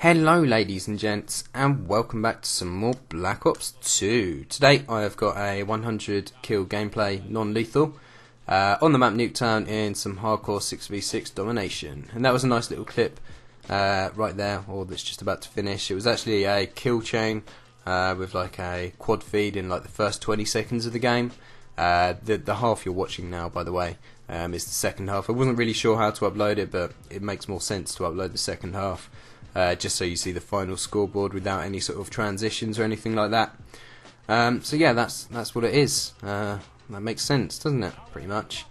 Hello ladies and gents, and welcome back to some more Black Ops 2. Today I have got a 100 kill gameplay non-lethal on the map Nuketown in some hardcore 6v6 domination. And that was a nice little clip right there, or that's just about to finish. It was actually a kill chain with like a quad feed in like the first 20 seconds of the game. The half you're watching now, by the way, is the second half. I wasn't really sure how to upload it, but it makes more sense to upload the second half. Just so you see the final scoreboard without any sort of transitions or anything like that. So yeah, that's what it is. That makes sense, doesn't it? Pretty much.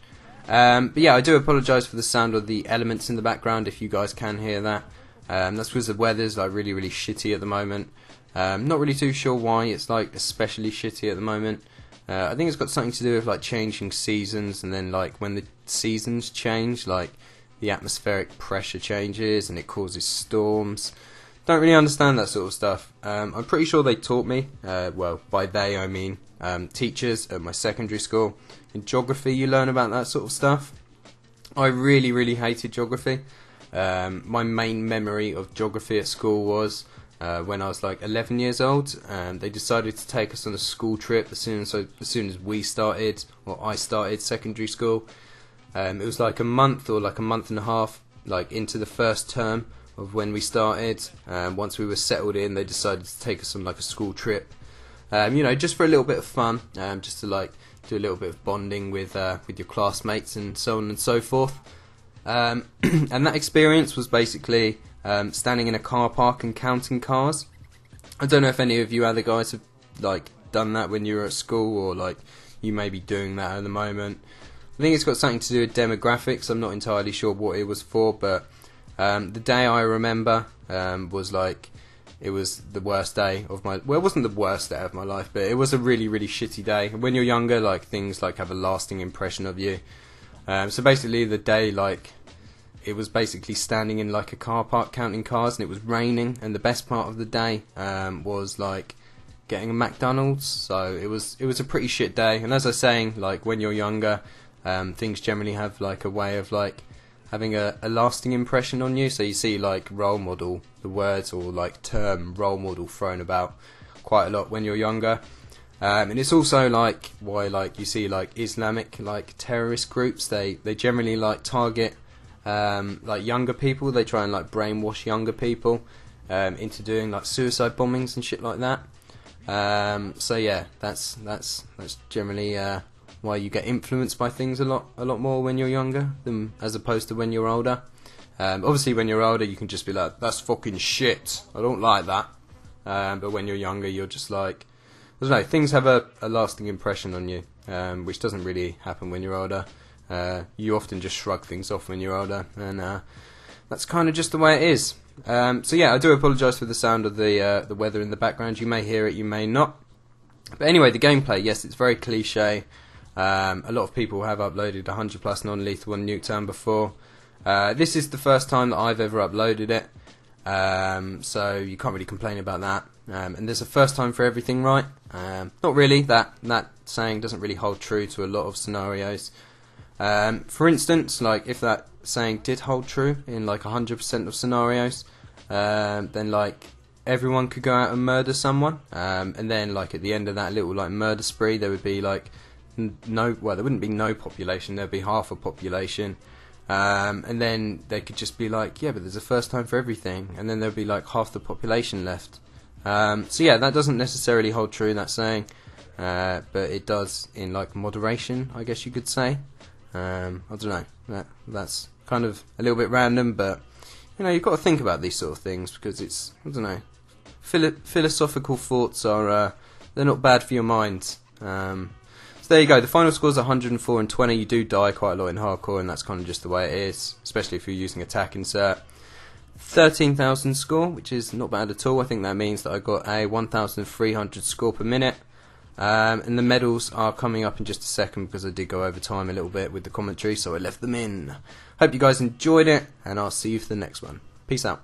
But yeah, I do apologise for the sound of the elements in the background if you guys can hear that. That's because the weather's like really shitty at the moment. Not really too sure why it's like especially shitty at the moment. I think it's got something to do with like changing seasons, and then like when the seasons change, like the atmospheric pressure changes and it causes storms. Don't really understand that sort of stuff. I'm pretty sure they taught me, well, by they I mean teachers at my secondary school. In geography you learn about that sort of stuff. I really hated geography. My main memory of geography at school was when I was like 11 years old, and they decided to take us on a school trip as soon as we started, or I started secondary school. It was like a month or like a month and a half like into the first term of when we started. Once we were settled in, they decided to take us on like a school trip, you know, just for a little bit of fun, just to like do a little bit of bonding with your classmates and so on and so forth. And that experience was basically standing in a car park and counting cars. I don't know if any of you other guys have like done that when you were at school, or like you may be doing that at the moment. I think it's got something to do with demographics. I'm not entirely sure what it was for, but the day I remember was like, it was the worst day of my, well, it wasn't the worst day of my life, but it was a really shitty day. When you're younger, like things like have a lasting impression of you. So basically the day, like, it was basically standing in like a car park counting cars, and it was raining, and the best part of the day was like getting a McDonald's. So it was a pretty shit day. And as I was saying, like when you're younger, things generally have like a way of like having a lasting impression on you. So you see like role model, the words or like term role model thrown about quite a lot when you're younger. And it's also like why like you see like Islamic like terrorist groups, they generally like target like younger people. They try and like brainwash younger people into doing like suicide bombings and shit like that. So yeah, that's generally why you get influenced by things a lot more when you're younger than as opposed to when you're older. Obviously when you're older you can just be like, that's fucking shit, I don't like that. But when you're younger you're just like, I don't know, things have a lasting impression on you, which doesn't really happen when you're older. You often just shrug things off when you're older, and that's kind of just the way it is. So yeah, I do apologise for the sound of the weather in the background. You may hear it, you may not. But anyway, the gameplay, yes, it's very cliche. A lot of people have uploaded 100 plus non-lethal on Nuketown before. This is the first time that I've ever uploaded it, so you can't really complain about that. And there's a first time for everything, right? Not really. That saying doesn't really hold true to a lot of scenarios. For instance, like if that saying did hold true in like 100% of scenarios, then like everyone could go out and murder someone, and then like at the end of that little like murder spree there would be like there wouldn't be no population, there'd be half a population, and then they could just be like, yeah, but there's a first time for everything, and then there'd be like half the population left. So yeah, that doesn't necessarily hold true, that saying, but it does in like moderation, I guess you could say. I don't know, that's kind of a little bit random, but you know, you've got to think about these sort of things, because it's, I don't know, philosophical thoughts are they're not bad for your mind. So there you go, the final score is 104 and 20. You do die quite a lot in hardcore, and that's kind of just the way it is, especially if you're using attack insert. 13,000 score, which is not bad at all. I think that means that I got a 1,300 score per minute. And the medals are coming up in just a second, because I did go over time a little bit with the commentary, so I left them in. Hope you guys enjoyed it, and I'll see you for the next one. Peace out.